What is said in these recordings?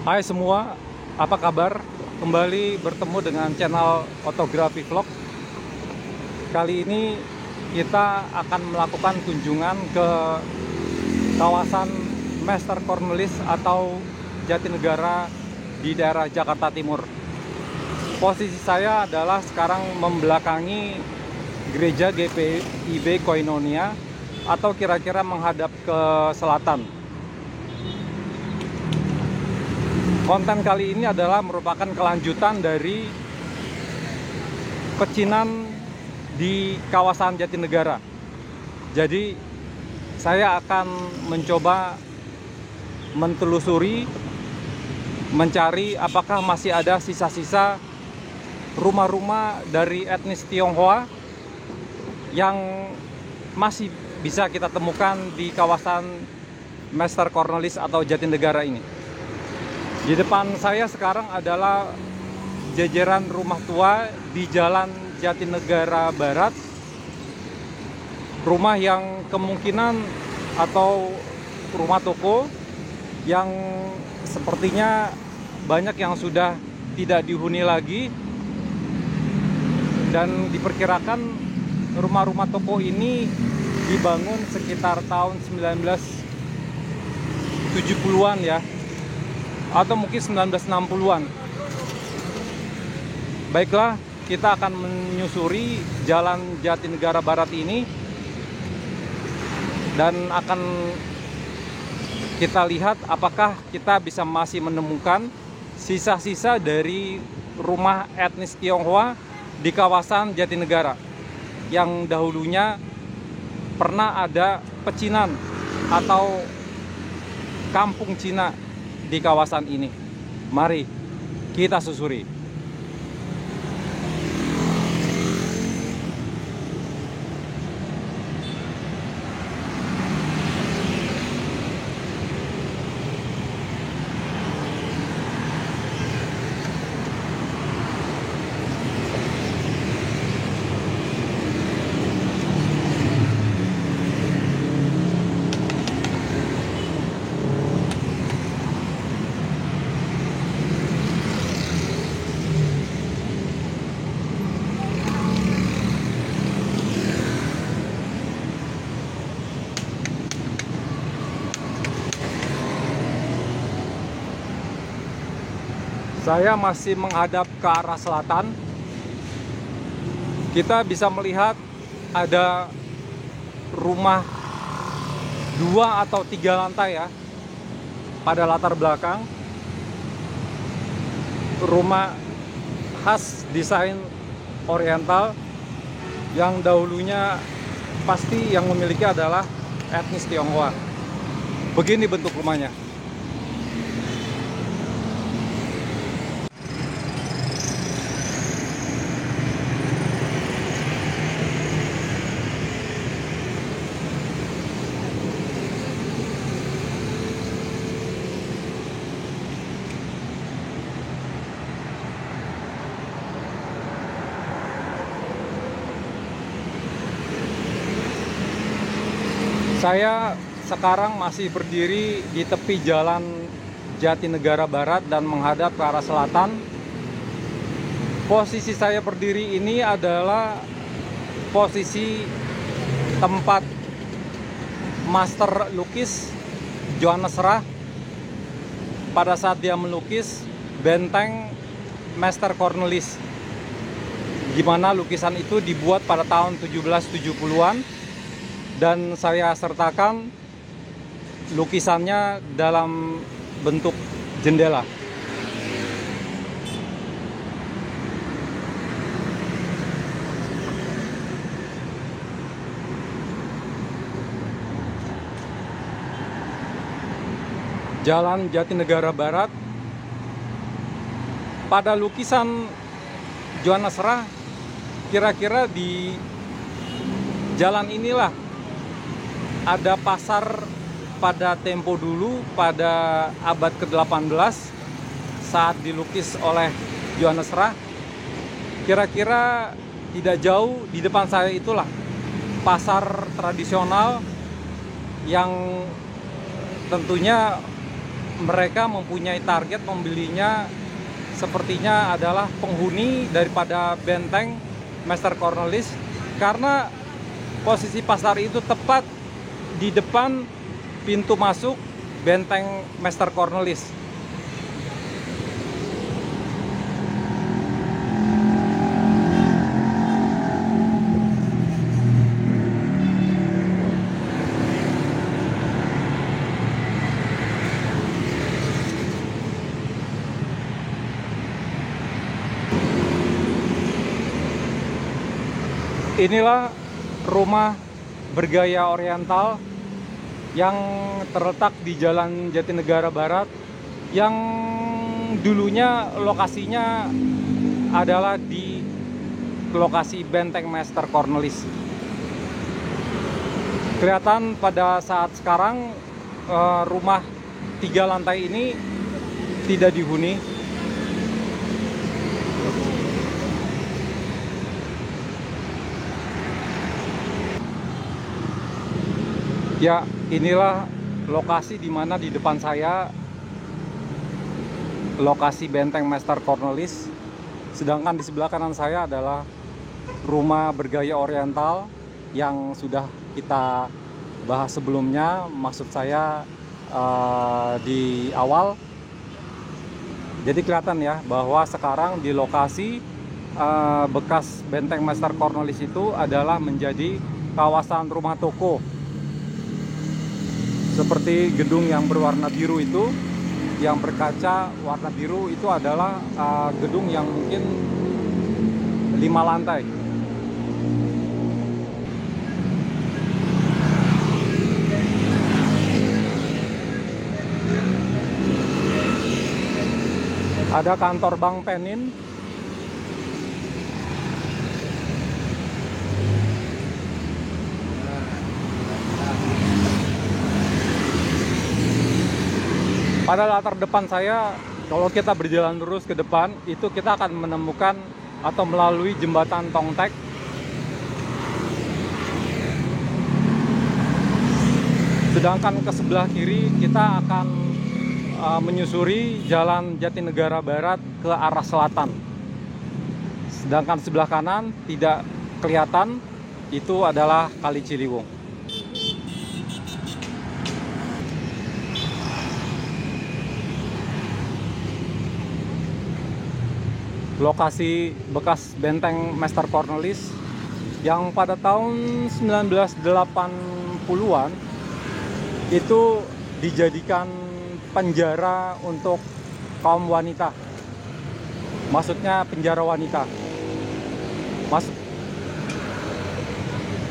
Hai semua, apa kabar? Kembali bertemu dengan channel Fotografi Vlog. Kali ini kita akan melakukan kunjungan ke kawasan Meester Cornelis atau Jatinegara di daerah Jakarta Timur. Posisi saya adalah sekarang membelakangi gereja GPIB Koinonia atau kira-kira menghadap ke selatan. Konten kali ini adalah merupakan kelanjutan dari pecinan di kawasan Jatinegara. Jadi saya akan mencoba mentelusuri, mencari apakah masih ada sisa-sisa rumah-rumah dari etnis Tionghoa yang masih bisa kita temukan di kawasan Meester Cornelis atau Jatinegara ini. Di depan saya sekarang adalah jajaran rumah tua di Jalan Jatinegara Barat. Rumah yang kemungkinan atau rumah toko yang sepertinya banyak yang sudah tidak dihuni lagi. Dan diperkirakan rumah-rumah toko ini dibangun sekitar tahun 1970-an ya, atau mungkin 1960-an. Baiklah, kita akan menyusuri Jalan Jatinegara Barat ini dan akan kita lihat apakah kita bisa masih menemukan sisa-sisa dari rumah etnis Tionghoa di kawasan Jatinegara yang dahulunya pernah ada pecinan atau kampung Cina di kawasan ini. Mari kita susuri. Saya masih menghadap ke arah selatan. Kita bisa melihat ada rumah 2 atau 3 lantai ya pada latar belakang. Rumah khas desain oriental yang dahulunya pasti yang memiliki adalah etnis Tionghoa. Begini bentuk rumahnya. Saya sekarang masih berdiri di tepi Jalan Jatinegara Barat dan menghadap ke arah selatan. Posisi saya berdiri ini adalah posisi tempat master lukis Johannes Rah pada saat dia melukis benteng Meester Cornelis, di mana lukisan itu dibuat pada tahun 1770-an. Dan saya sertakan lukisannya dalam bentuk jendela. Jalan Jatinegara Barat. Pada lukisan Johannes Rah, kira-kira di jalan inilah ada pasar pada tempo dulu, pada abad ke-18 saat dilukis oleh Johannes Rah. Kira-kira tidak jauh di depan saya itulah pasar tradisional yang tentunya mereka mempunyai target membelinya, sepertinya adalah penghuni daripada benteng Master Cornelis, karena posisi pasar itu tepat di depan pintu masuk benteng Master Cornelis. Inilah rumah bergaya oriental yang terletak di Jalan Jatinegara Barat, yang dulunya lokasinya adalah di lokasi benteng Master Cornelis. Kelihatan pada saat sekarang rumah 3 lantai ini tidak dihuni. Ya, inilah lokasi di mana di depan saya lokasi benteng Master Cornelis, sedangkan di sebelah kanan saya adalah rumah bergaya oriental yang sudah kita bahas sebelumnya, maksud saya di awal. Jadi kelihatan ya bahwa sekarang di lokasi bekas benteng Master Cornelis itu adalah menjadi kawasan rumah toko. Seperti gedung yang berwarna biru itu, yang berkaca warna biru itu adalah gedung yang mungkin 5 lantai. Ada kantor Bank Penin. Pada latar depan saya, kalau kita berjalan lurus ke depan, itu kita akan menemukan atau melalui jembatan Tongtek. Sedangkan ke sebelah kiri kita akan menyusuri Jalan Jatinegara Barat ke arah selatan. Sedangkan sebelah kanan tidak kelihatan, itu adalah Kali Ciliwung. Lokasi bekas benteng Master Cornelis yang pada tahun 1980-an itu dijadikan penjara untuk kaum wanita. Maksudnya penjara wanita.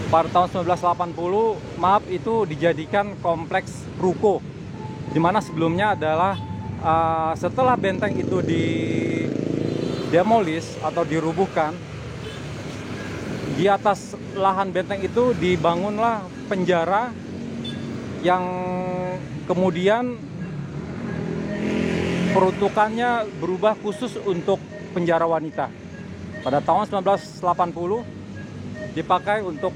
Pada tahun 1980, maaf, itu dijadikan kompleks ruko, dimana sebelumnya adalah setelah benteng itu demolis atau dirubuhkan, di atas lahan benteng itu dibangunlah penjara yang kemudian peruntukannya berubah khusus untuk penjara wanita. Pada tahun 1980 dipakai untuk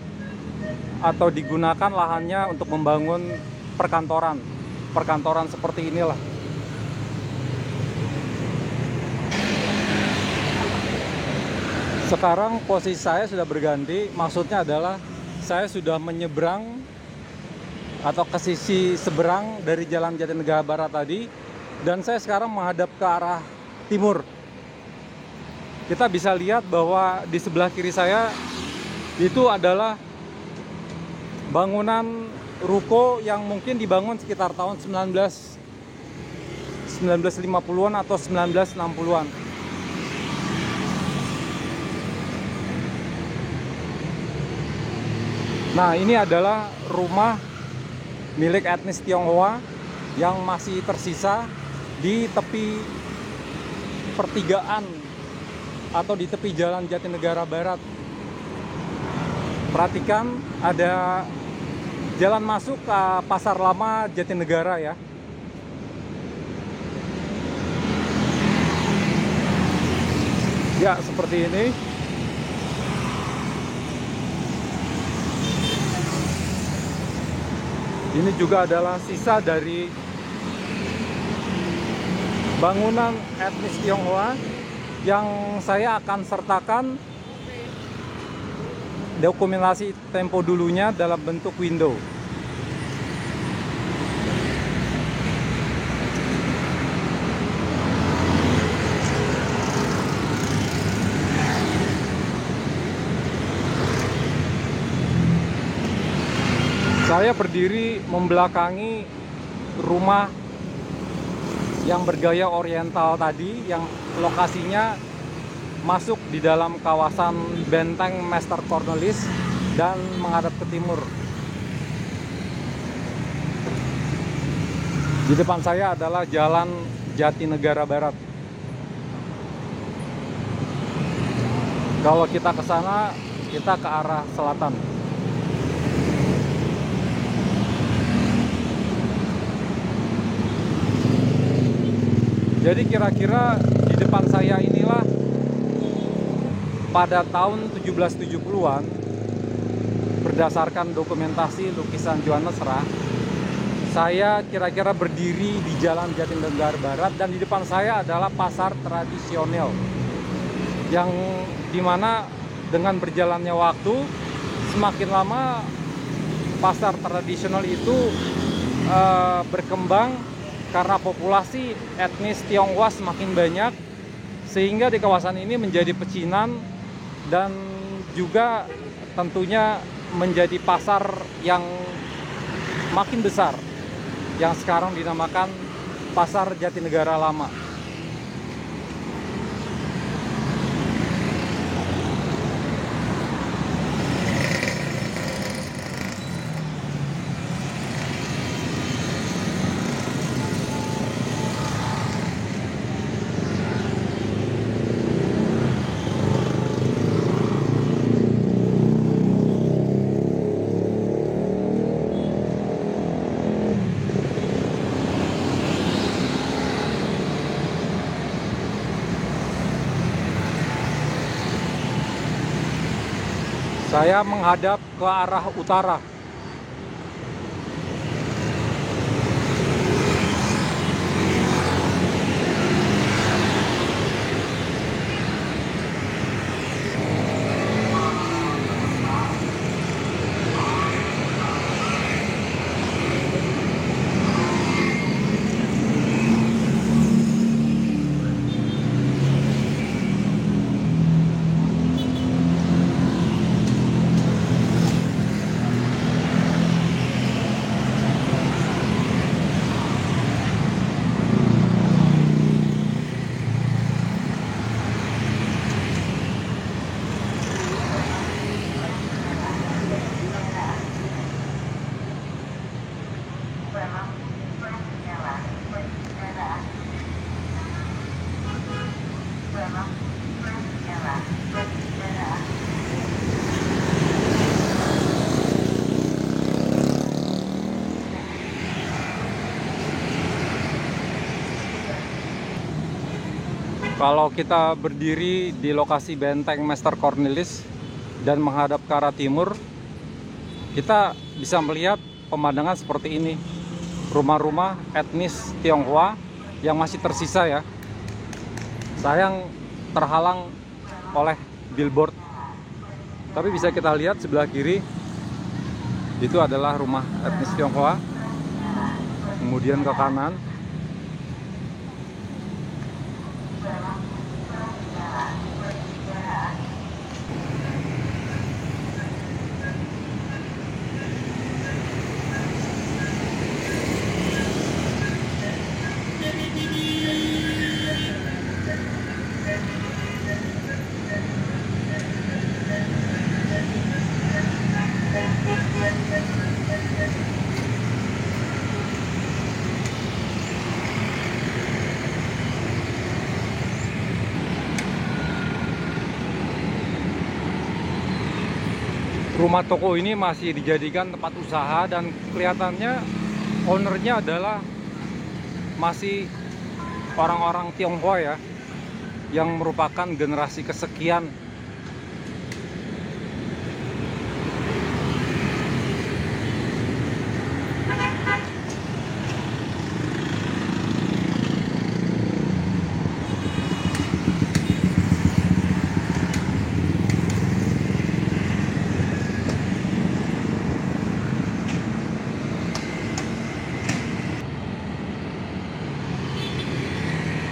atau digunakan lahannya untuk membangun perkantoran seperti inilah. Sekarang posisi saya sudah berganti, maksudnya adalah saya sudah menyeberang atau ke sisi seberang dari Jalan Jatinegara Barat tadi, dan saya sekarang menghadap ke arah timur. Kita bisa lihat bahwa di sebelah kiri saya itu adalah bangunan ruko yang mungkin dibangun sekitar tahun 1950-an atau 1960-an. Nah, ini adalah rumah milik etnis Tionghoa yang masih tersisa di tepi pertigaan atau di tepi Jalan Jatinegara Barat. Perhatikan, ada jalan masuk ke Pasar Lama Jatinegara ya. Ya, seperti ini. Ini juga adalah sisa dari bangunan etnis Tionghoa yang saya akan sertakan dokumentasi tempo dulunya dalam bentuk window. Saya berdiri membelakangi rumah yang bergaya oriental tadi, yang lokasinya masuk di dalam kawasan benteng Master Cornelis dan menghadap ke timur. Di depan saya adalah Jalan Jatinegara Barat. Kalau kita ke sana, kita ke arah selatan. Jadi kira-kira di depan saya inilah pada tahun 1770-an, berdasarkan dokumentasi lukisan Johannes Ra, saya kira-kira berdiri di Jalan Jatinegara Barat, dan di depan saya adalah pasar tradisional yang dimana dengan berjalannya waktu, semakin lama pasar tradisional itu berkembang karena populasi etnis Tionghoa semakin banyak, sehingga di kawasan ini menjadi pecinan dan juga tentunya menjadi pasar yang makin besar, yang sekarang dinamakan Pasar Jatinegara Lama. Saya menghadap ke arah utara. Kalau kita berdiri di lokasi benteng Master Cornelis dan menghadap ke arah timur, kita bisa melihat pemandangan seperti ini. Rumah-rumah etnis Tionghoa yang masih tersisa ya. Sayang terhalang oleh billboard. Tapi bisa kita lihat sebelah kiri, itu adalah rumah etnis Tionghoa. Kemudian ke kanan, rumah toko ini masih dijadikan tempat usaha dan kelihatannya ownernya adalah masih orang-orang Tionghoa ya, yang merupakan generasi kesekian.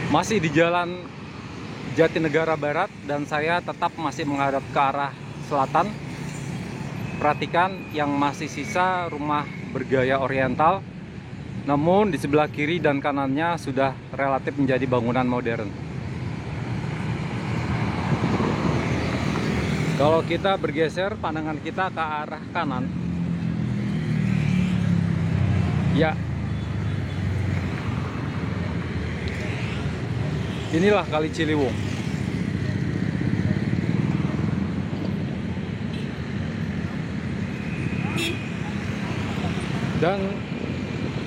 Masih di jalan Jatinegara Barat dan saya tetap masih menghadap ke arah selatan. Perhatikan yang masih sisa rumah bergaya oriental, namun di sebelah kiri dan kanannya sudah relatif menjadi bangunan modern. Kalau kita bergeser pandangan kita ke arah kanan, ya, inilah Kali Ciliwung. Dan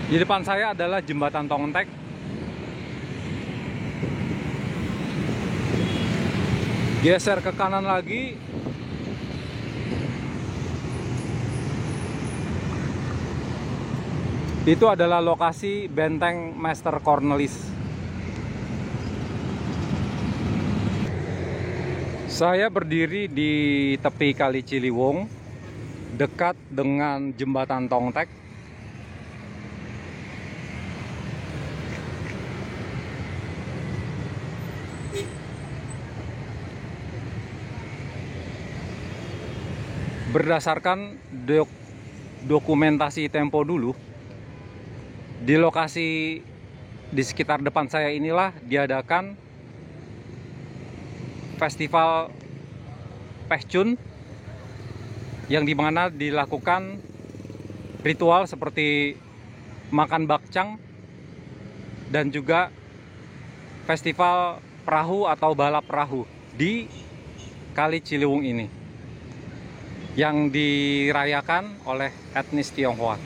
di depan saya adalah jembatan Tongtek. Geser ke kanan lagi, itu adalah lokasi Benteng Master Cornelis. Saya berdiri di tepi Kali Ciliwung, dekat dengan jembatan Tongtek. Berdasarkan dokumentasi Tempo dulu, di lokasi di sekitar depan saya inilah diadakan festival Pehcun, yang dimana dilakukan ritual seperti makan bakcang dan juga festival perahu atau balap perahu di Kali Ciliwung ini, yang dirayakan oleh etnis Tionghoa.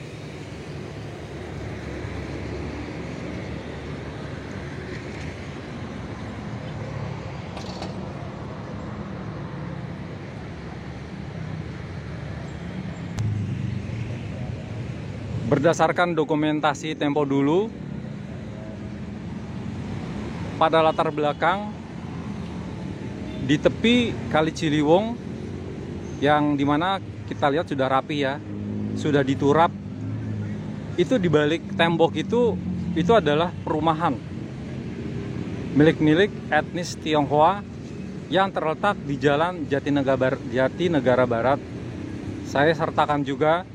Berdasarkan dokumentasi Tempo dulu, pada latar belakang di tepi Kali Ciliwung, yang dimana kita lihat sudah rapi ya, sudah diturap. Itu di balik tembok itu adalah perumahan milik etnis Tionghoa yang terletak di jalan Jatinegara Barat. Saya sertakan juga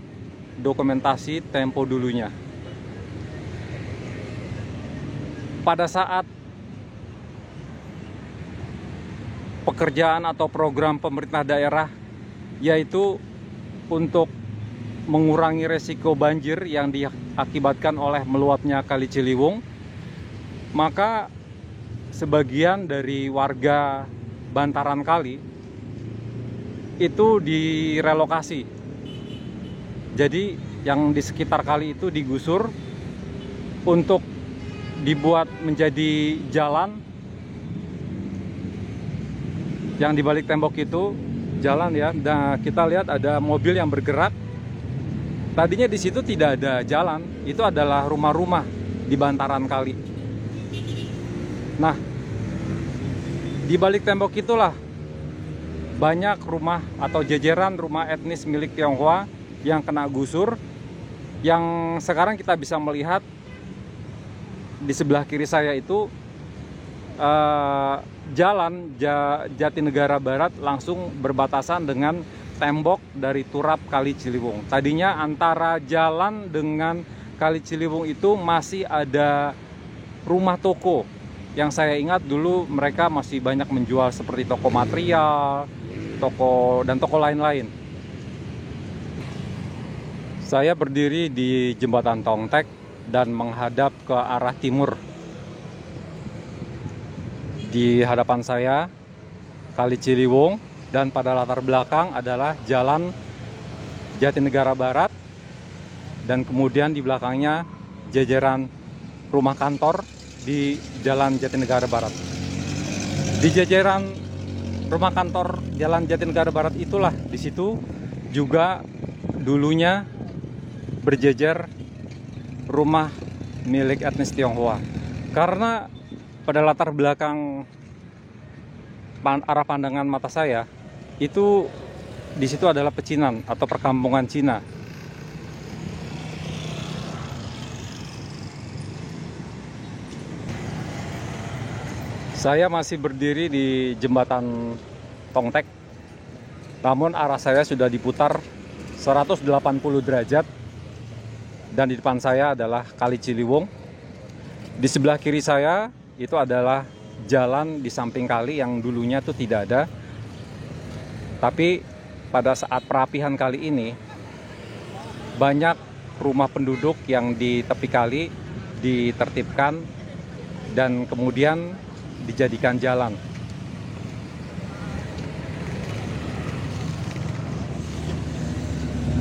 dokumentasi Tempo dulunya. Pada saat pekerjaan atau program pemerintah daerah, yaitu untuk mengurangi resiko banjir yang diakibatkan oleh meluapnya Kali Ciliwung, maka sebagian dari warga bantaran kali itu direlokasi. Jadi yang di sekitar kali itu digusur untuk dibuat menjadi jalan. Yang di balik tembok itu jalan ya. Nah, kita lihat ada mobil yang bergerak. Tadinya di situ tidak ada jalan, itu adalah rumah-rumah di bantaran kali. Nah, di balik tembok itulah banyak rumah atau jejeran rumah etnis milik Tionghoa yang kena gusur, yang sekarang kita bisa melihat di sebelah kiri saya itu jalan Jatinegara Barat langsung berbatasan dengan tembok dari turap Kali Ciliwung. Tadinya antara jalan dengan Kali Ciliwung itu masih ada rumah toko. Yang saya ingat dulu mereka masih banyak menjual seperti toko material, toko lain-lain. Saya berdiri di jembatan Tongtek dan menghadap ke arah timur. Di hadapan saya Kali Ciliwung, dan pada latar belakang adalah jalan Jatinegara Barat, dan kemudian di belakangnya jajaran rumah kantor di jalan Jatinegara Barat. Di jajaran rumah kantor jalan Jatinegara Barat itulah, di situ juga dulunya berjejer rumah milik etnis Tionghoa. Karena pada latar belakang arah pandangan mata saya itu di situ adalah pecinan atau perkampungan Cina. Saya masih berdiri di jembatan Tongtek, namun arah saya sudah diputar 180 derajat dan di depan saya adalah Kali Ciliwung. Di sebelah kiri saya itu adalah jalan di samping kali yang dulunya itu tidak ada. Tapi pada saat perapihan kali ini, banyak rumah penduduk yang di tepi kali ditertibkan dan kemudian dijadikan jalan.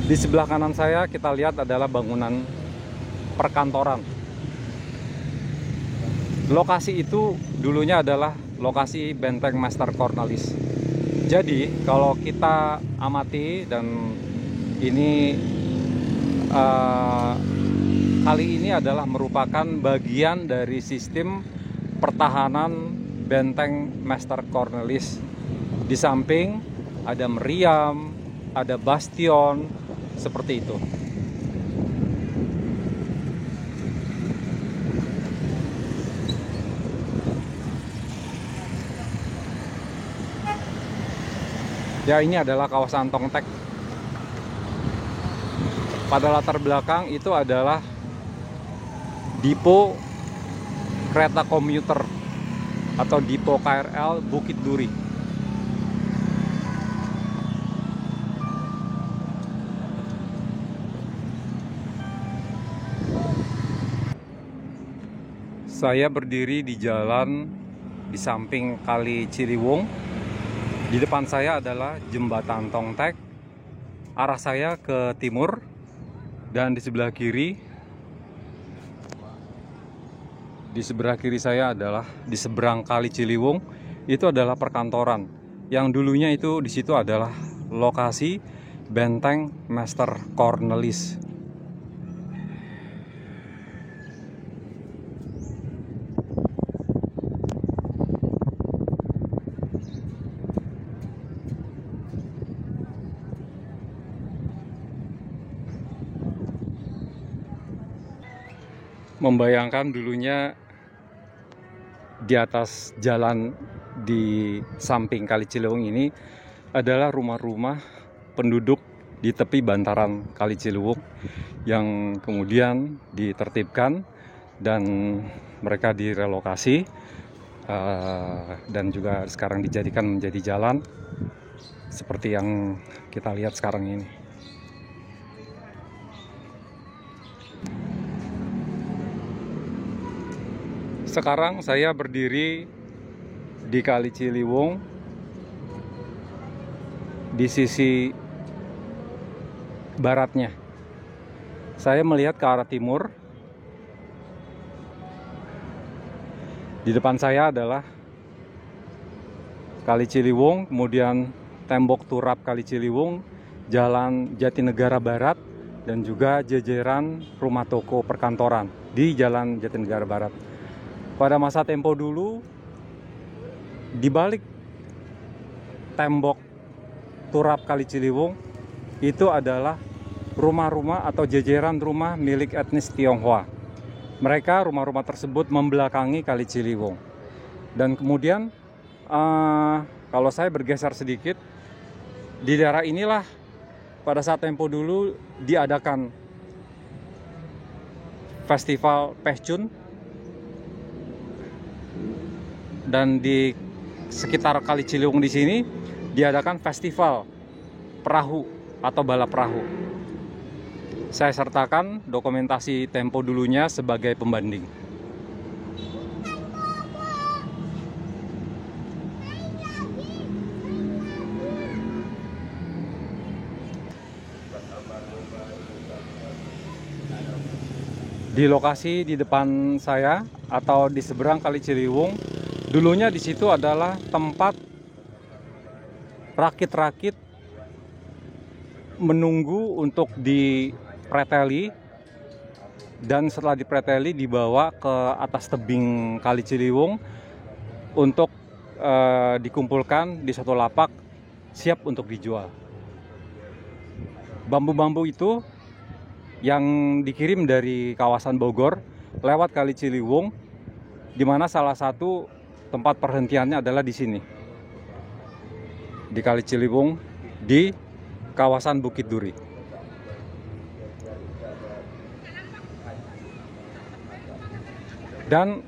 Di sebelah kanan saya kita lihat adalah bangunan perkantoran. Lokasi itu dulunya adalah lokasi benteng Master Cornelis. Jadi kalau kita amati, dan ini kali ini adalah merupakan bagian dari sistem pertahanan benteng Master Cornelis. Di samping ada meriam, ada bastion, seperti itu. Ya, ini adalah kawasan Tongtek. Pada latar belakang itu adalah Dipo kereta komuter atau Dipo KRL Bukit Duri. Saya berdiri di jalan di samping Kali Ciliwung. Di depan saya adalah jembatan Tongtek. Arah saya ke timur, dan di sebelah kiri saya adalah di seberang Kali Ciliwung. Itu adalah perkantoran yang dulunya itu di situ adalah lokasi benteng Master Cornelis. Membayangkan dulunya di atas jalan di samping Kali Ciliwung ini adalah rumah-rumah penduduk di tepi bantaran Kali Ciliwung yang kemudian ditertibkan dan mereka direlokasi dan juga sekarang dijadikan menjadi jalan seperti yang kita lihat sekarang ini. Sekarang saya berdiri di Kali Ciliwung di sisi baratnya. Saya melihat ke arah timur. Di depan saya adalah Kali Ciliwung, kemudian tembok turap Kali Ciliwung, Jalan Jatinegara Barat, dan juga jajaran rumah toko perkantoran di Jalan Jatinegara Barat. Pada masa tempo dulu, di balik tembok turap Kali Ciliwung itu adalah rumah-rumah atau jajaran rumah milik etnis Tionghoa. Mereka, rumah-rumah tersebut membelakangi Kali Ciliwung. Dan kemudian kalau saya bergeser sedikit, di daerah inilah pada saat tempo dulu diadakan festival Pehcun. Dan di sekitar Kali Ciliwung di sini diadakan festival perahu atau balap perahu. Saya sertakan dokumentasi tempo dulunya sebagai pembanding. Di lokasi di depan saya atau di seberang Kali Ciliwung, dulunya di situ adalah tempat rakit-rakit menunggu untuk dipreteli, dan setelah dipreteli dibawa ke atas tebing Kali Ciliwung untuk dikumpulkan di satu lapak siap untuk dijual. Bambu-bambu itu yang dikirim dari kawasan Bogor lewat Kali Ciliwung, di mana salah satu tempat perhentiannya adalah di sini, di Kali Ciliwung, di kawasan Bukit Duri. Dan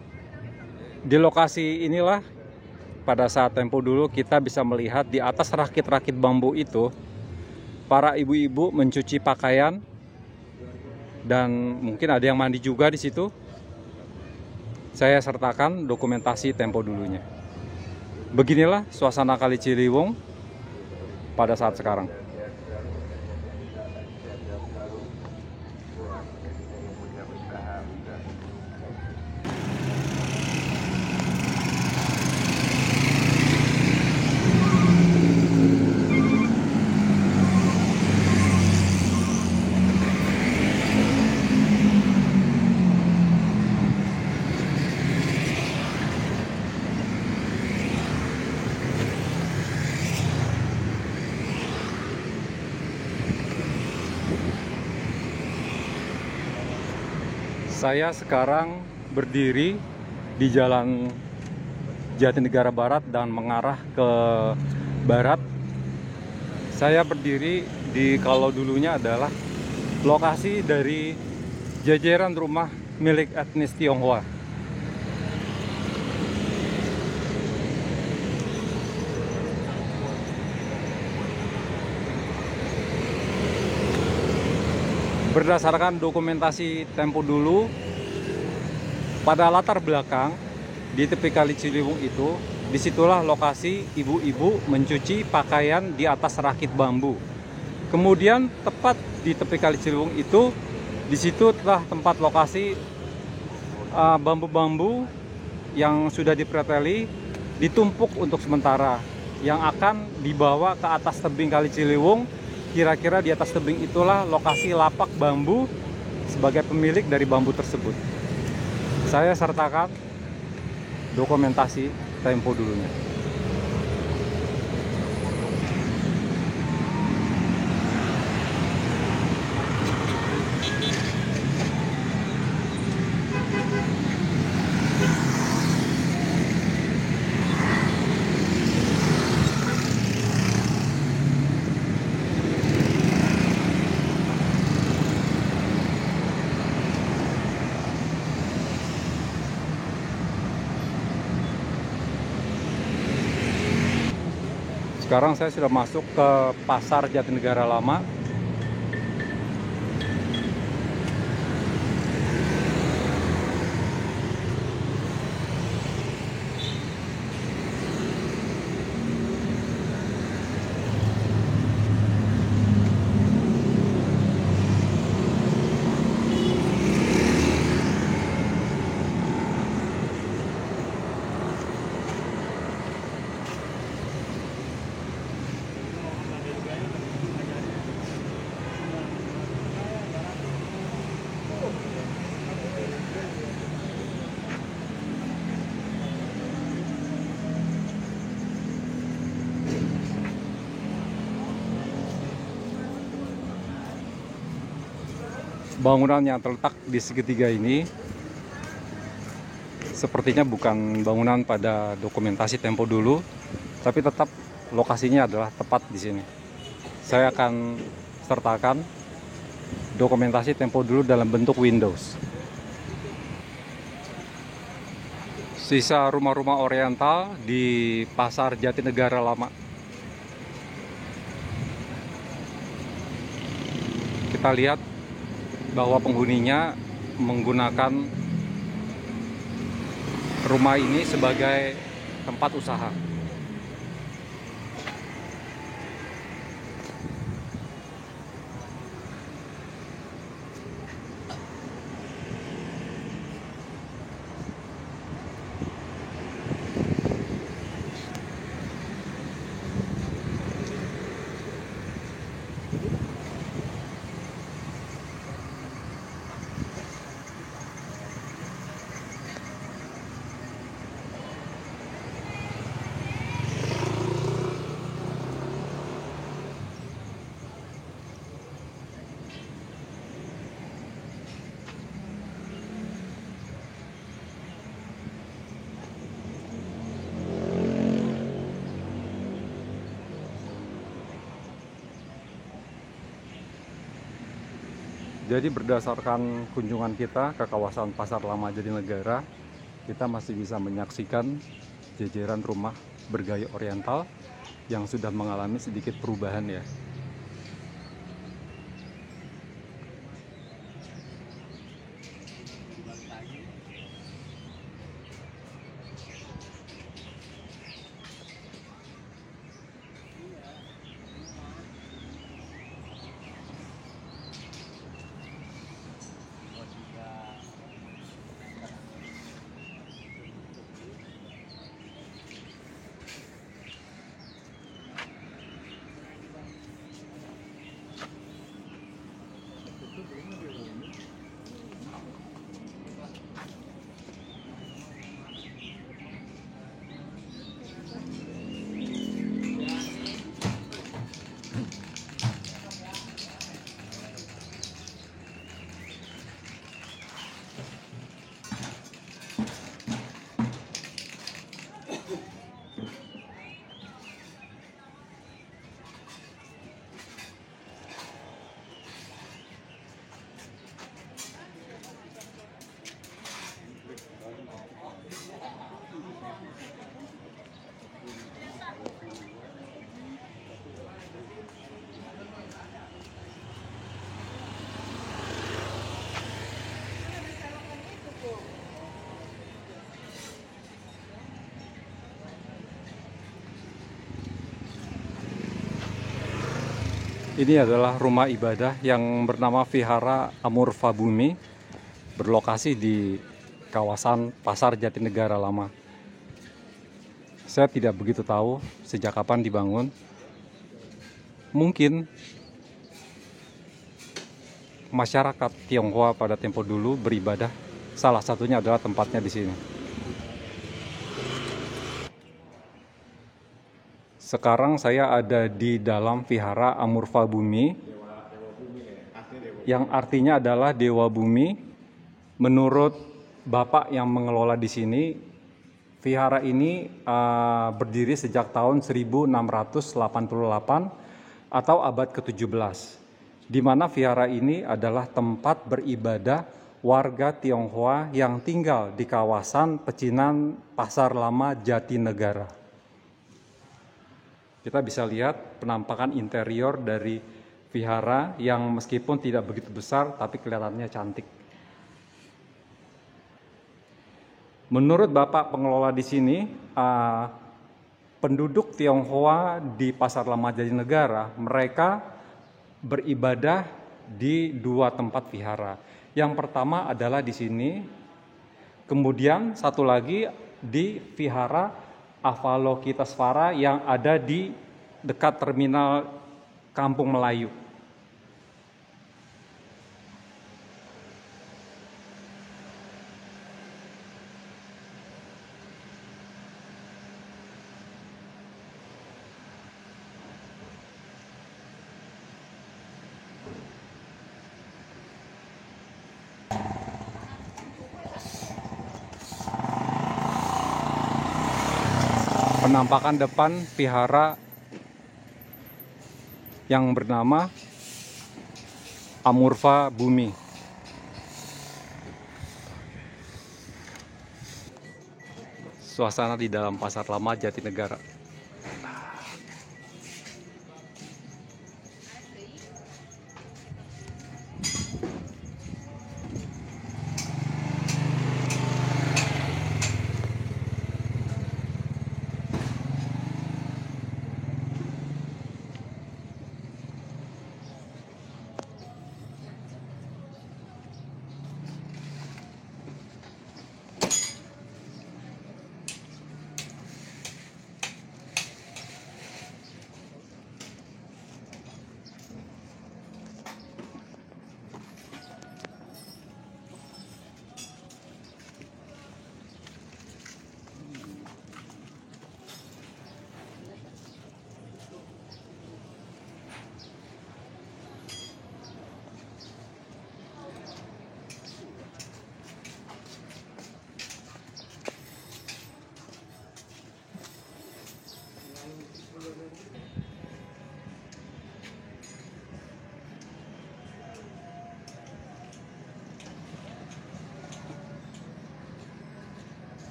di lokasi inilah pada saat tempo dulu kita bisa melihat di atas rakit-rakit bambu itu para ibu-ibu mencuci pakaian, dan mungkin ada yang mandi juga di situ. Saya sertakan dokumentasi tempo dulunya. Beginilah suasana Kali Ciliwung pada saat sekarang. Saya sekarang berdiri di Jalan Jatinegara Barat dan mengarah ke barat. Saya berdiri di kalau dulunya adalah lokasi dari jajaran rumah milik etnis Tionghoa. Berdasarkan dokumentasi tempo dulu, pada latar belakang di tepi Kali Ciliwung itu, disitulah lokasi ibu-ibu mencuci pakaian di atas rakit bambu. Kemudian tepat di tepi Kali Ciliwung itu, di situ telah tempat lokasi bambu-bambu yang sudah dipreteli ditumpuk untuk sementara, yang akan dibawa ke atas tebing Kali Ciliwung. Kira-kira di atas tebing itulah lokasi lapak bambu sebagai pemilik dari bambu tersebut. Saya sertakan dokumentasi tempo dulunya. Sekarang saya sudah masuk ke Pasar Jatinegara Lama. Bangunan yang terletak di segitiga ini sepertinya bukan bangunan pada dokumentasi tempo dulu, tapi tetap lokasinya adalah tepat di sini. Saya akan sertakan dokumentasi tempo dulu dalam bentuk Windows. Sisa rumah-rumah oriental di Pasar Jatinegara Lama. Kita lihat bahwa penghuninya menggunakan rumah ini sebagai tempat usaha. Jadi berdasarkan kunjungan kita ke kawasan Pasar Lama Jatinegara, kita masih bisa menyaksikan jajaran rumah bergaya oriental yang sudah mengalami sedikit perubahan ya. Ini adalah rumah ibadah yang bernama Vihara Amurfa Bumi, berlokasi di kawasan Pasar Jatinegara Lama. Saya tidak begitu tahu sejak kapan dibangun. Mungkin masyarakat Tionghoa pada tempo dulu beribadah, salah satunya adalah tempatnya di sini. Sekarang saya ada di dalam Vihara Amurfa Bumi, yang artinya adalah Dewa Bumi. Menurut Bapak yang mengelola di sini, vihara ini berdiri sejak tahun 1688 atau abad ke-17, di mana vihara ini adalah tempat beribadah warga Tionghoa yang tinggal di kawasan pecinan Pasar Lama Jatinegara. Kita bisa lihat penampakan interior dari vihara yang meskipun tidak begitu besar, tapi kelihatannya cantik. Menurut Bapak pengelola di sini, penduduk Tionghoa di Pasar Lama Jatinegara, mereka beribadah di dua tempat vihara. Yang pertama adalah di sini, kemudian satu lagi di vihara Avalokitesvara yang ada di dekat terminal Kampung Melayu. Penampakan depan vihara yang bernama Amurfa Bumi. Suasana di dalam Pasar Lama Jatinegara.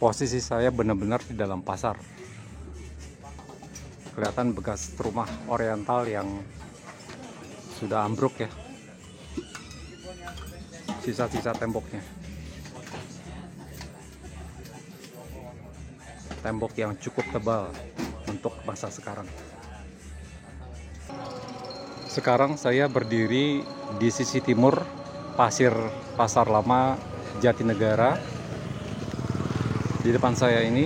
Posisi saya benar-benar di dalam pasar. Kelihatan bekas rumah oriental yang sudah ambruk ya. Sisa-sisa temboknya. Tembok yang cukup tebal untuk masa sekarang. Sekarang saya berdiri di sisi timur pasir Pasar Lama Jatinegara. Di depan saya ini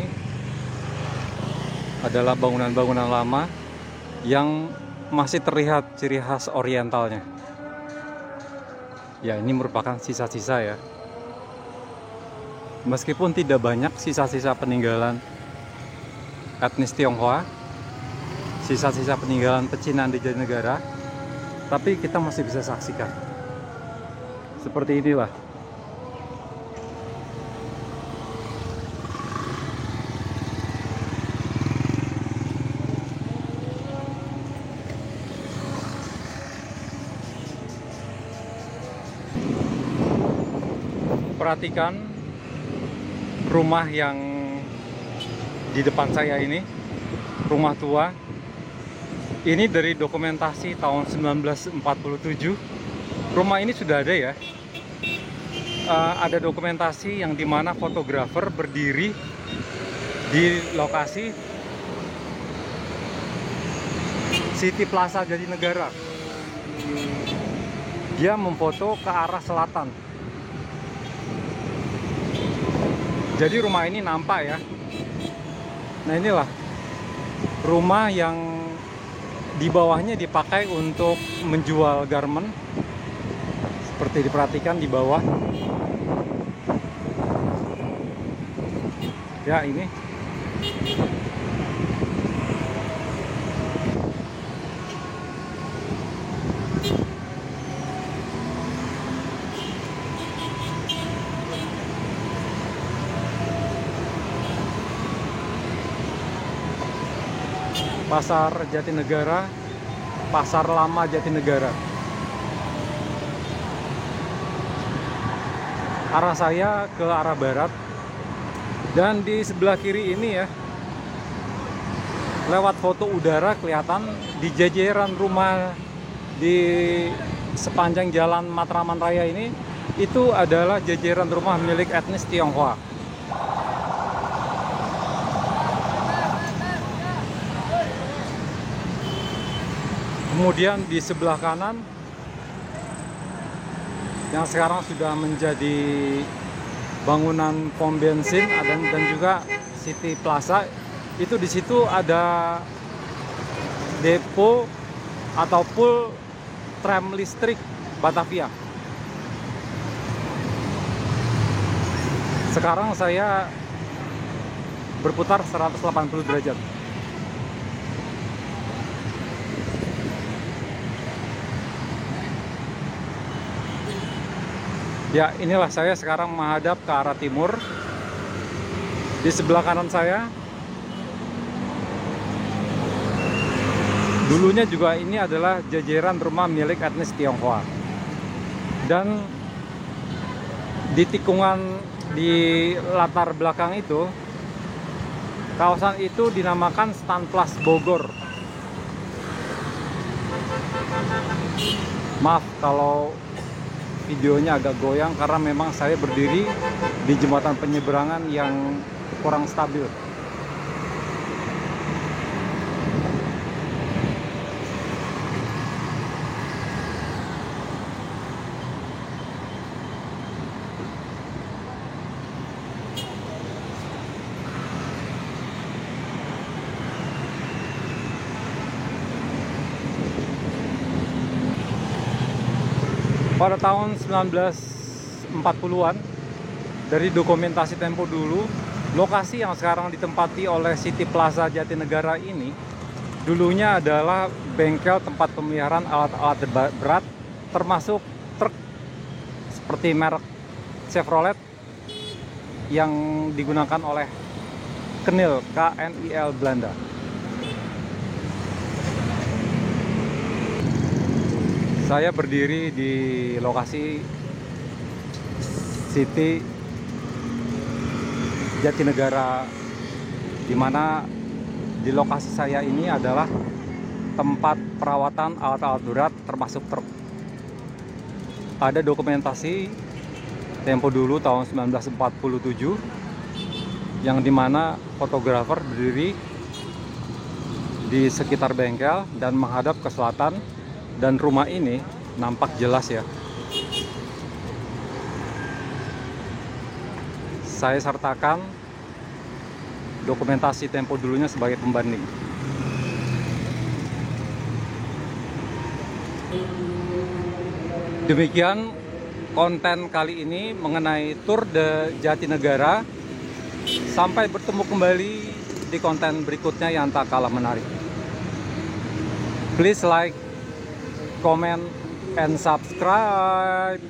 adalah bangunan-bangunan lama yang masih terlihat ciri khas orientalnya. Ya, ini merupakan sisa-sisa ya. Meskipun tidak banyak sisa-sisa peninggalan etnis Tionghoa, sisa-sisa peninggalan pecinan di Jatinegara, tapi kita masih bisa saksikan. Seperti inilah. Perhatikan rumah yang di depan saya ini, rumah tua. Ini dari dokumentasi tahun 1947. Rumah ini sudah ada ya. Ada dokumentasi yang dimana fotografer berdiri di lokasi City Plaza Jatinegara. Dia memfoto ke arah selatan. Jadi rumah ini nampak ya. Nah, inilah rumah yang di bawahnya dipakai untuk menjual garment. Seperti diperhatikan di bawah. Ya, ini. Pasar Jatinegara, Pasar Lama Jatinegara. Arah saya ke arah barat, dan di sebelah kiri ini ya, lewat foto udara kelihatan di jajaran rumah di sepanjang jalan Matraman Raya ini, itu adalah jajaran rumah milik etnis Tionghoa. Kemudian di sebelah kanan yang sekarang sudah menjadi bangunan pom bensin dan juga City Plaza, itu di situ ada depo atau pool tram listrik Batavia. Sekarang saya berputar 180 derajat. Ya, inilah saya sekarang menghadap ke arah timur. Di sebelah kanan saya, dulunya juga ini adalah jajaran rumah milik etnis Tionghoa. Dan di tikungan di latar belakang itu, kawasan itu dinamakan Stanplas Bogor. Maaf kalau videonya agak goyang karena memang saya berdiri di jembatan penyeberangan yang kurang stabil. Pada tahun 1940-an, dari dokumentasi Tempo dulu, lokasi yang sekarang ditempati oleh City Plaza Jatinegara ini dulunya adalah bengkel tempat pemeliharaan alat-alat berat, termasuk truk seperti merek Chevrolet yang digunakan oleh KNIL Belanda. Saya berdiri di lokasi City Jatinegara, di mana di lokasi saya ini adalah tempat perawatan alat-alat berat termasuk truk. Ada dokumentasi tempo dulu tahun 1947 yang dimana fotografer berdiri di sekitar bengkel dan menghadap ke selatan, dan rumah ini nampak jelas ya. Saya sertakan dokumentasi tempo dulunya sebagai pembanding. Demikian konten kali ini mengenai Tour de Jatinegara. Sampai bertemu kembali di konten berikutnya yang tak kalah menarik. Please like, comment, and subscribe.